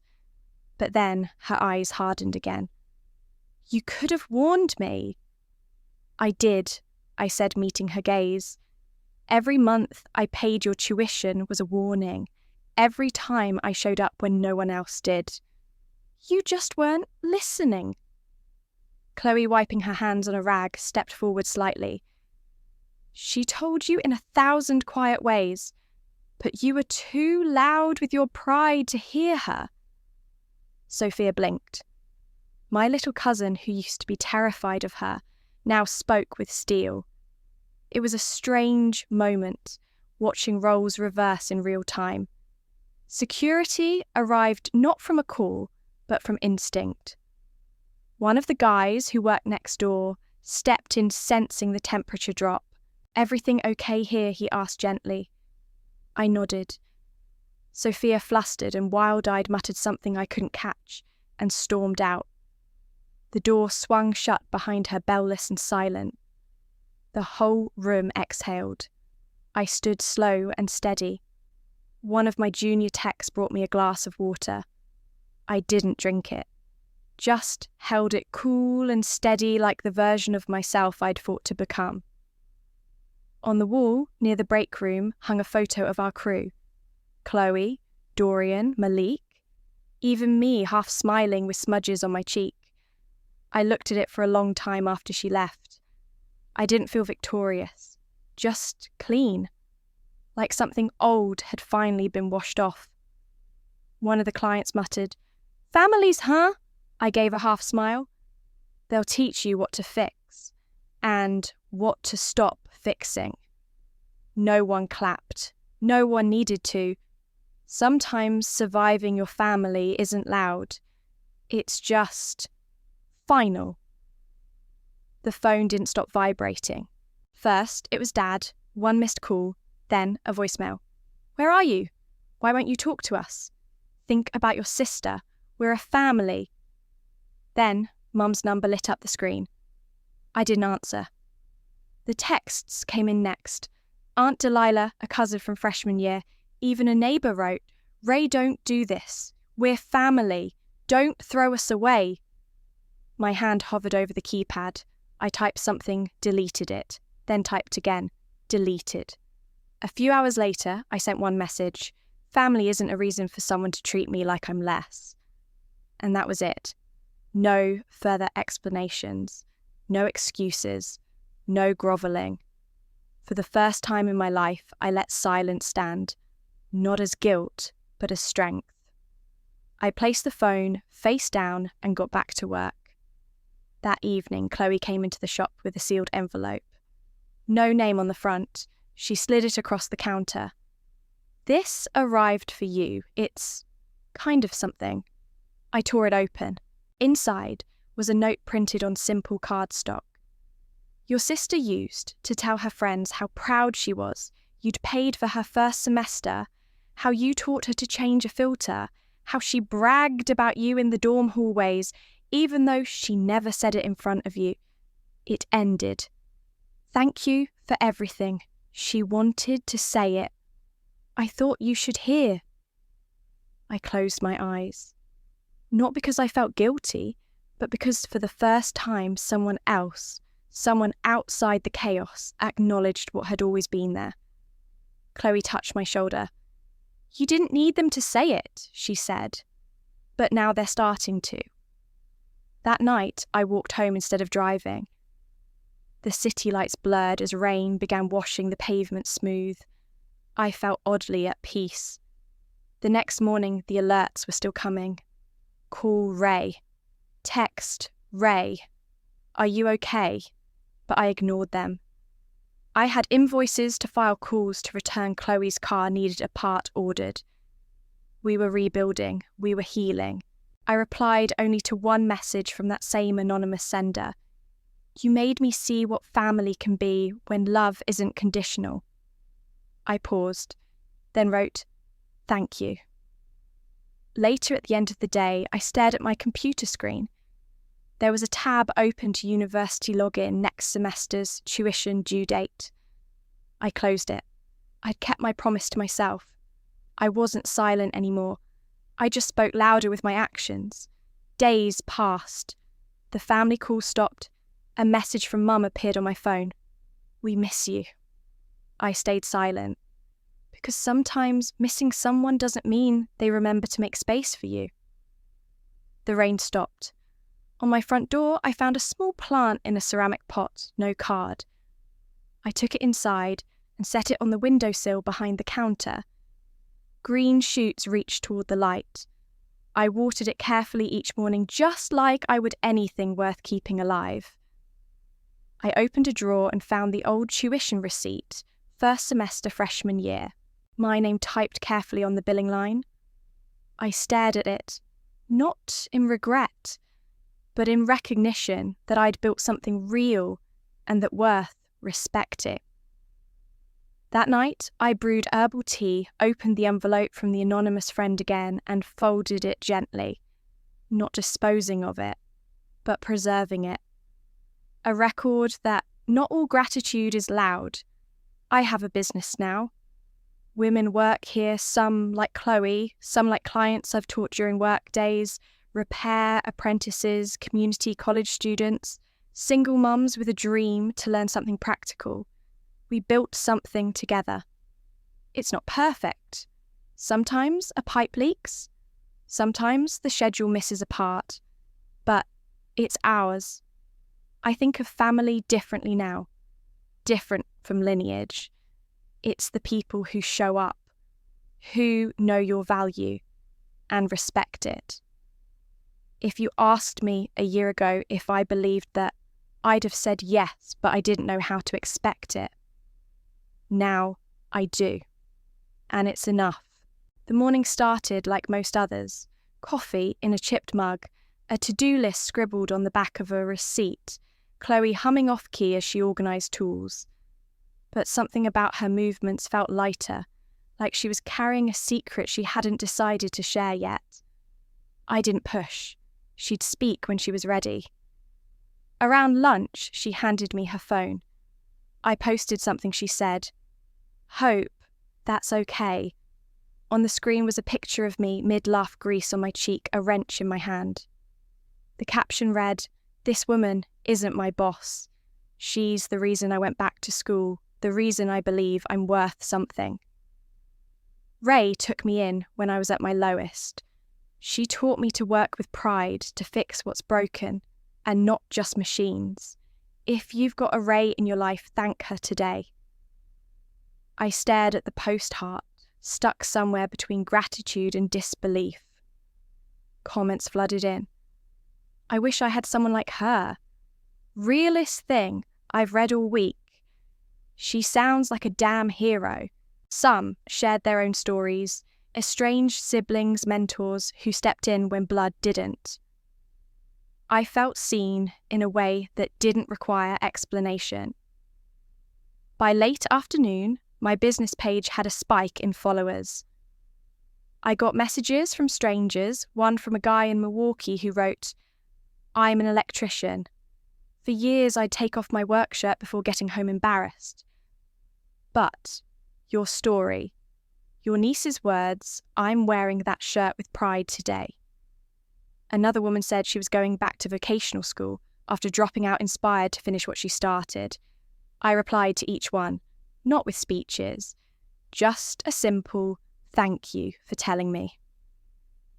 But then her eyes hardened again. "You could have warned me." "I did," I said, meeting her gaze. "Every month I paid your tuition was a warning. Every time I showed up when no one else did. You just weren't listening." Chloe, wiping her hands on a rag, stepped forward slightly. "She told you in 1,000 quiet ways. but you were too loud with your pride to hear her. Sophia blinked. My little cousin, who used to be terrified of her, now spoke with steel. It was a strange moment, watching roles reverse in real time. Security arrived not from a call, but from instinct. One of the guys who worked next door stepped in, sensing the temperature drop. "Everything okay here?" he asked gently. I nodded. Sophia flustered and wild-eyed muttered something I couldn't catch and stormed out. The door swung shut behind her, bell-less and silent. The whole room exhaled. I stood slow and steady. One of my junior techs brought me a glass of water. I didn't drink it, just held it cool and steady like the version of myself I'd fought to become. On the wall, near the break room, hung a photo of our crew. Chloe, Dorian, Malik, even me half smiling with smudges on my cheek. I looked at it for a long time after she left. I didn't feel victorious, just clean, like something old had finally been washed off. One of the clients muttered, "Families, huh?" I gave a half smile. "They'll teach you what to fix and what to stop fixing." No one clapped. No one needed to. Sometimes surviving your family isn't loud. It's just final. The phone didn't stop vibrating. First, it was Dad, one missed call, then a voicemail. "Where are you? Why won't you talk to us? Think about your sister. We're a family." Then, Mum's number lit up the screen. I didn't answer. The texts came in next. Aunt Delilah, a cousin from freshman year, even a neighbour wrote, "Ray, don't do this. We're family. Don't throw us away." My hand hovered over the keypad. I typed something, deleted it, then typed again, deleted. A few hours later, I sent one message. Family isn't a reason for someone to treat me like I'm less. And that was it. No further explanations, no excuses, no grovelling. For the first time in my life, I let silence stand, not as guilt, but as strength. I placed the phone face down and got back to work. That evening, Chloe came into the shop with a sealed envelope. No name on the front. She slid it across the counter. "This arrived for you. It's kind of something." I tore it open. Inside was a note printed on simple cardstock. "Your sister used to tell her friends how proud she was you'd paid for her first semester, how you taught her to change a filter, how she bragged about you in the dorm hallways, even though she never said it in front of you. It ended. Thank you for everything. She wanted to say it. I thought you should hear." I closed my eyes. Not because I felt guilty, but because for the first time someone else, someone outside the chaos, acknowledged what had always been there. Chloe touched my shoulder. "You didn't need them to say it," she said, "but now they're starting to." That night, I walked home instead of driving. The city lights blurred as rain began washing the pavement smooth. I felt oddly at peace. The next morning, the alerts were still coming. Call Ray. Text Ray. Are you okay? But I ignored them. I had invoices to file, calls to return. Chloe's car needed a part ordered. We were rebuilding. We were healing. I replied only to one message from that same anonymous sender. "You made me see what family can be when love isn't conditional." I paused, then wrote, "Thank you." Later at the end of the day, I stared at my computer screen. There was a tab open to university login next semester's tuition due date. I closed it. I'd kept my promise to myself. I wasn't silent anymore. I just spoke louder with my actions. Days passed. The family call stopped. A message from Mum appeared on my phone. "We miss you." I stayed silent, because sometimes missing someone doesn't mean they remember to make space for you. The rain stopped. On my front door, I found a small plant in a ceramic pot, no card. I took it inside and set it on the windowsill behind the counter. Green shoots reached toward the light. I watered it carefully each morning, just like I would anything worth keeping alive. I opened a drawer and found the old tuition receipt, first semester freshman year, my name typed carefully on the billing line. I stared at it, not in regret, but in recognition that I'd built something real and that worth respecting. That night, I brewed herbal tea, opened the envelope from the anonymous friend again, and folded it gently, not disposing of it, but preserving it. A record that not all gratitude is loud. I have a business now. Women work here, some like Chloe, some like clients I've taught during work days, repair apprentices, community college students, single mums with a dream to learn something practical. We built something together. It's not perfect. Sometimes a pipe leaks. Sometimes the schedule misses a part. But it's ours. I think of family differently now. Different from lineage. It's the people who show up, who know your value and respect it. If you asked me a year ago if I believed that, I'd have said yes, but I didn't know how to expect it. Now I do. And it's enough. The morning started like most others. Coffee in a chipped mug, a to-do list scribbled on the back of a receipt, Chloe humming off-key as she organised tools. But something about her movements felt lighter, like she was carrying a secret she hadn't decided to share yet. I didn't push. She'd speak when she was ready. Around lunch, she handed me her phone. I posted something she said. Hope, that's okay. On the screen was a picture of me, mid-laugh grease on my cheek, a wrench in my hand. The caption read, "This woman isn't my boss. She's the reason I went back to school, the reason I believe I'm worth something." Ray took me in when I was at my lowest. She taught me to work with pride, to fix what's broken, and not just machines. If you've got a Ray in your life, thank her today. I stared at the post heart, stuck somewhere between gratitude and disbelief. Comments flooded in. I wish I had someone like her. Realest thing I've read all week. She sounds like a damn hero. Some shared their own stories, estranged siblings, mentors who stepped in when blood didn't. I felt seen in a way that didn't require explanation. By late afternoon, my business page had a spike in followers. I got messages from strangers, one from a guy in Milwaukee who wrote, "I'm an electrician. For years I'd take off my work shirt before getting home embarrassed. But your story, your niece's words, I'm wearing that shirt with pride today." Another woman said she was going back to vocational school after dropping out inspired to finish what she started. I replied to each one, not with speeches, just a simple thank you for telling me.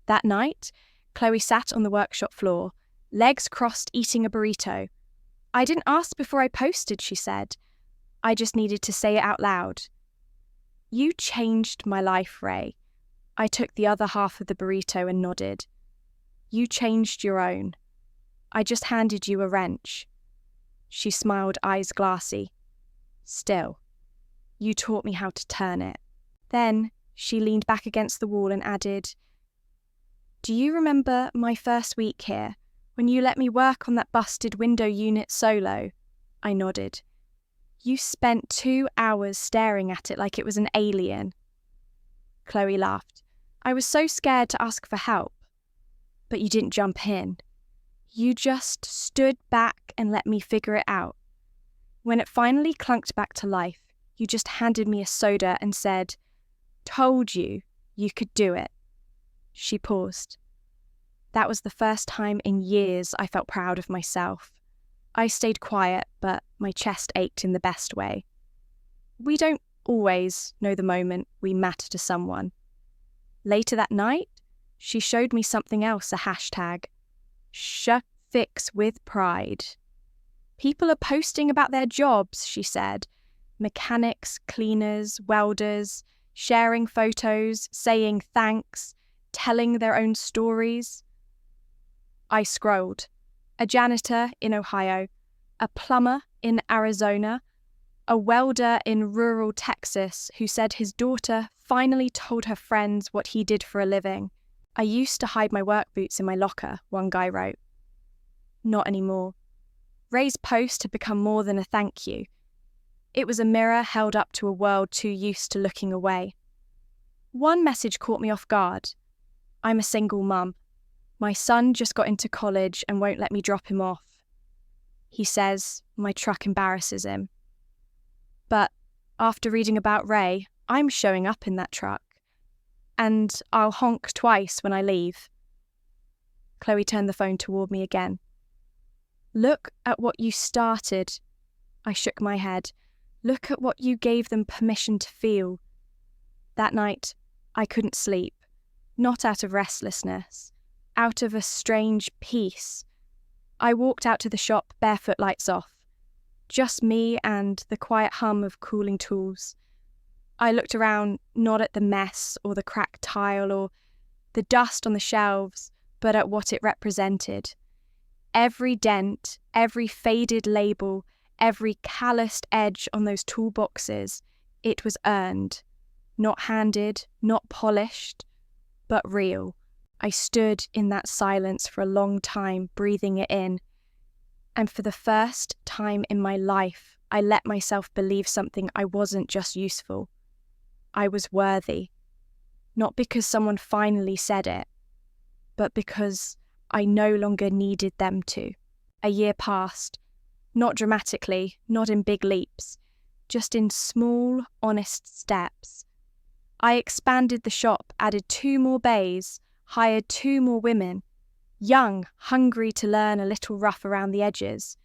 That night, Chloe sat on the workshop floor, legs crossed eating a burrito. "I didn't ask before I posted," she said. "I just needed to say it out loud." "You changed my life, Ray." I took the other half of the burrito and nodded. "You changed your own. I just handed you a wrench." She smiled, eyes glassy. "Still, you taught me how to turn it." Then she leaned back against the wall and added, "Do you remember my first week here, when you let me work on that busted window unit solo?" I nodded. "You spent 2 hours staring at it like it was an alien." Chloe laughed. "I was so scared to ask for help. But you didn't jump in. You just stood back and let me figure it out. When it finally clunked back to life, you just handed me a soda and said, 'Told you, you could do it.'" She paused. That was the first time in years I felt proud of myself. I stayed quiet, but my chest ached in the best way. We don't always know the moment we matter to someone. Later that night, she showed me something else, a hashtag. Fix with pride. "People are posting about their jobs," she said. "Mechanics, cleaners, welders." sharing photos, saying thanks, telling their own stories. I scrolled. A janitor in Ohio, a plumber in Arizona, a welder in rural Texas who said his daughter finally told her friends what he did for a living. I used to hide my work boots in my locker, one guy wrote. Not anymore. Ray's post had become more than a thank you. It was a mirror held up to a world too used to looking away. One message caught me off guard. I'm a single mum. My son just got into college and won't let me drop him off. He says my truck embarrasses him. But after reading about Ray, I'm showing up in that truck. And I'll honk twice when I leave. Chloe turned the phone toward me again. Look at what you started. I shook my head. Look at what you gave them permission to feel. That night, I couldn't sleep. Not out of restlessness. Out of a strange peace. I walked out to the shop, barefoot, lights off. Just me and the quiet hum of cooling tools. I looked around, not at the mess or the cracked tile or the dust on the shelves, but at what it represented. Every dent, every faded label, every calloused edge on those toolboxes, it was earned. Not handed, not polished, but real. I stood in that silence for a long time, breathing it in. And for the first time in my life, I let myself believe something I wasn't just useful. I was worthy. Not because someone finally said it, but because I no longer needed them to. A year passed. Not dramatically, not in big leaps, just in small, honest steps. I expanded the shop, added 2 more bays, hired 2 more women, young, hungry to learn, a little rough around the edges.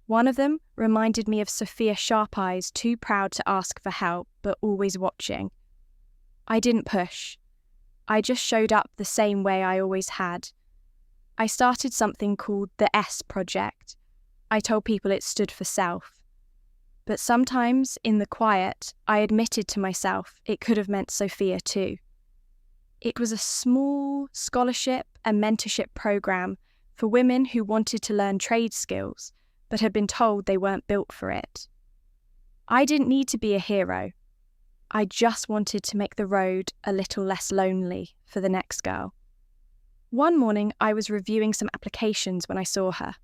One of them reminded me of Sophia Sharp Eyes, too proud to ask for help, but always watching. I didn't push. I just showed up the same way I always had. I started something called the S Project. I told people it stood for self. But sometimes, in the quiet, I admitted to myself it could have meant Sophia too. It was a small scholarship and mentorship program for women who wanted to learn trade skills, but had been told they weren't built for it. I didn't need to be a hero. I just wanted to make the road a little less lonely for the next girl. One morning, I was reviewing some applications when I saw her.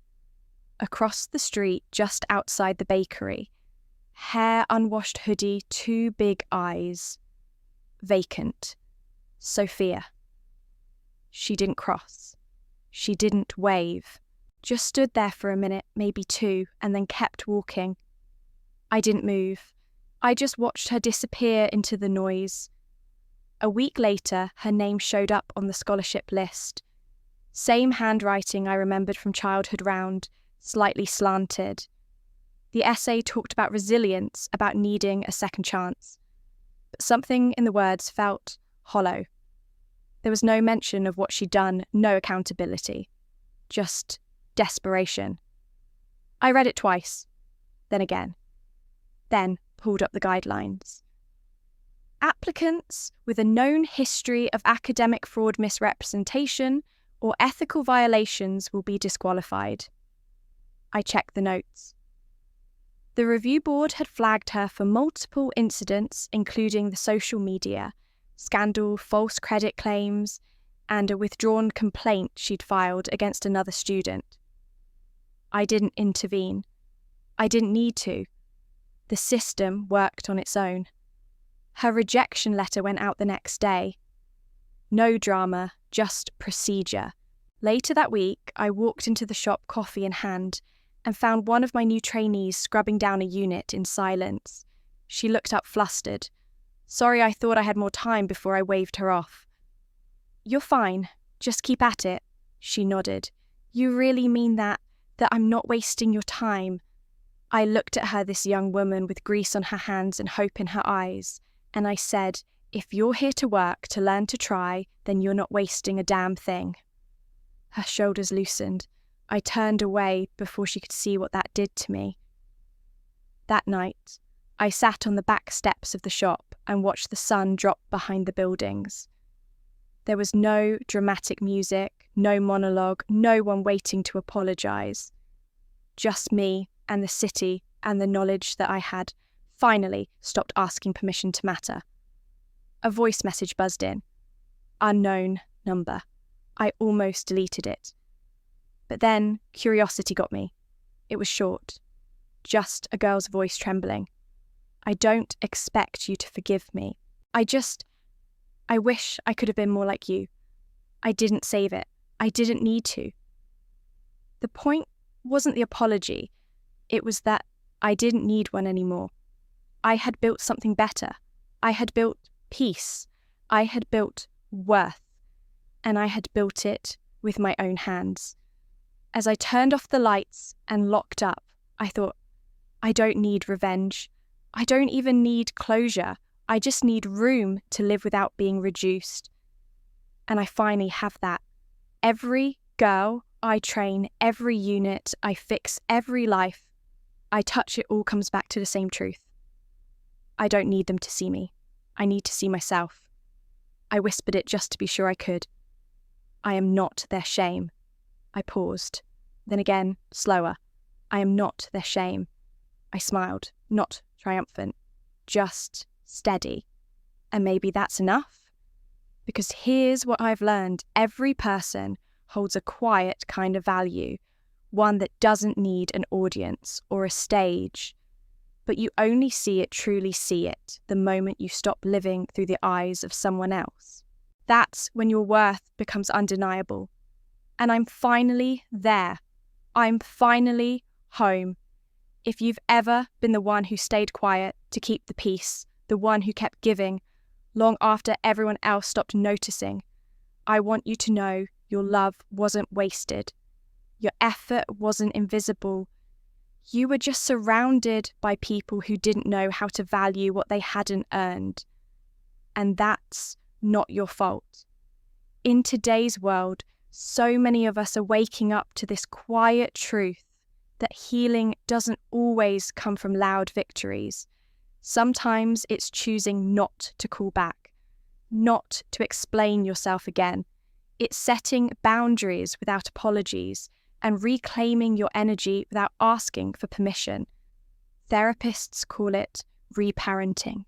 Across the street, just outside the bakery, hair unwashed hoodie, 2 big eyes. Vacant. Sophia. She didn't cross. She didn't wave. Just stood there for a minute, maybe 2, and then kept walking. I didn't move. I just watched her disappear into the noise. A week later, her name showed up on the scholarship list. Same handwriting I remembered from childhood round, slightly slanted. The essay talked about resilience, about needing a second chance. But something in the words felt hollow. There was no mention of what she'd done, no accountability. Just desperation. I read it twice, then again. Then pulled up the guidelines. Applicants with a known history of academic fraud, misrepresentation, or ethical violations will be disqualified. I checked the notes. The review board had flagged her for multiple incidents, including the social media, scandal, false credit claims, and a withdrawn complaint she'd filed against another student. I didn't intervene. I didn't need to. The system worked on its own. Her rejection letter went out the next day. No drama, just procedure. Later that week, I walked into the shop, coffee in hand, and found one of my new trainees scrubbing down a unit in silence. She looked up flustered. Sorry, I thought I had more time before I waved her off. You're fine. Just keep at it. She nodded. You really mean that I'm not wasting your time? I looked at her, this young woman with grease on her hands and hope in her eyes, and I said, if you're here to work, to learn to try, then you're not wasting a damn thing. Her shoulders loosened. I turned away before she could see what that did to me. That night, I sat on the back steps of the shop and watched the sun drop behind the buildings. There was no dramatic music, no monologue, no one waiting to apologise. Just me and the city and the knowledge that I had finally stopped asking permission to matter. A voice message buzzed in. Unknown number. I almost deleted it. But then curiosity got me. It was short. Just a girl's voice trembling. I don't expect you to forgive me. I wish I could have been more like you. I didn't save it. I didn't need to. The point wasn't the apology. It was that I didn't need one anymore. I had built something better. I had built peace. I had built worth. And I had built it with my own hands. As I turned off the lights and locked up, I thought, I don't need revenge. I don't even need closure. I just need room to live without being reduced. And I finally have that. Every girl I train, every unit I fix, every life I touch, it all comes back to the same truth. I don't need them to see me. I need to see myself. I whispered it just to be sure I could. I am not their shame. I paused. Then again, slower. I am not their shame. I smiled, not triumphant, just steady. And maybe that's enough? Because here's what I've learned. Every person holds a quiet kind of value, one that doesn't need an audience or a stage. But you only truly see it, the moment you stop living through the eyes of someone else. That's when your worth becomes undeniable. And I'm finally there. I'm finally home. If you've ever been the one who stayed quiet to keep the peace, the one who kept giving, long after everyone else stopped noticing, I want you to know your love wasn't wasted. Your effort wasn't invisible. You were just surrounded by people who didn't know how to value what they hadn't earned. And that's not your fault. In today's world, so many of us are waking up to this quiet truth that healing doesn't always come from loud victories. Sometimes it's choosing not to call back, not to explain yourself again. It's setting boundaries without apologies and reclaiming your energy without asking for permission. Therapists call it reparenting.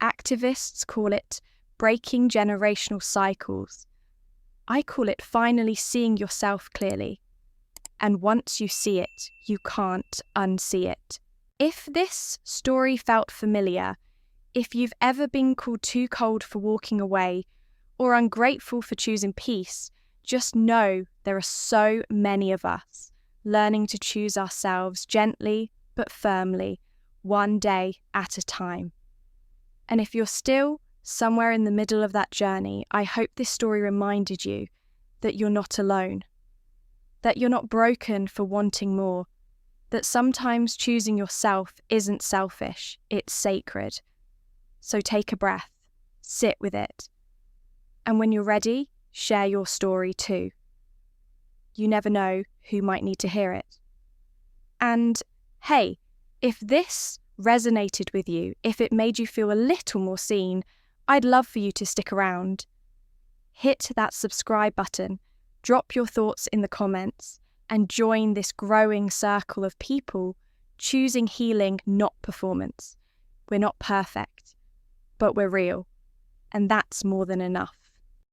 Activists call it breaking generational cycles. I call it finally seeing yourself clearly. And once you see it, you can't unsee it. If this story felt familiar, if you've ever been called too cold for walking away or ungrateful for choosing peace, just know there are so many of us learning to choose ourselves gently but firmly, one day at a time. And if you're still somewhere in the middle of that journey, I hope this story reminded you that you're not alone, that you're not broken for wanting more, that sometimes choosing yourself isn't selfish, it's sacred. So take a breath, sit with it, and when you're ready, share your story too. You never know who might need to hear it. And hey, if this resonated with you, if it made you feel a little more seen, I'd love for you to stick around. Hit that subscribe button, drop your thoughts in the comments, and join this growing circle of people choosing healing, not performance. We're not perfect, but we're real, and that's more than enough.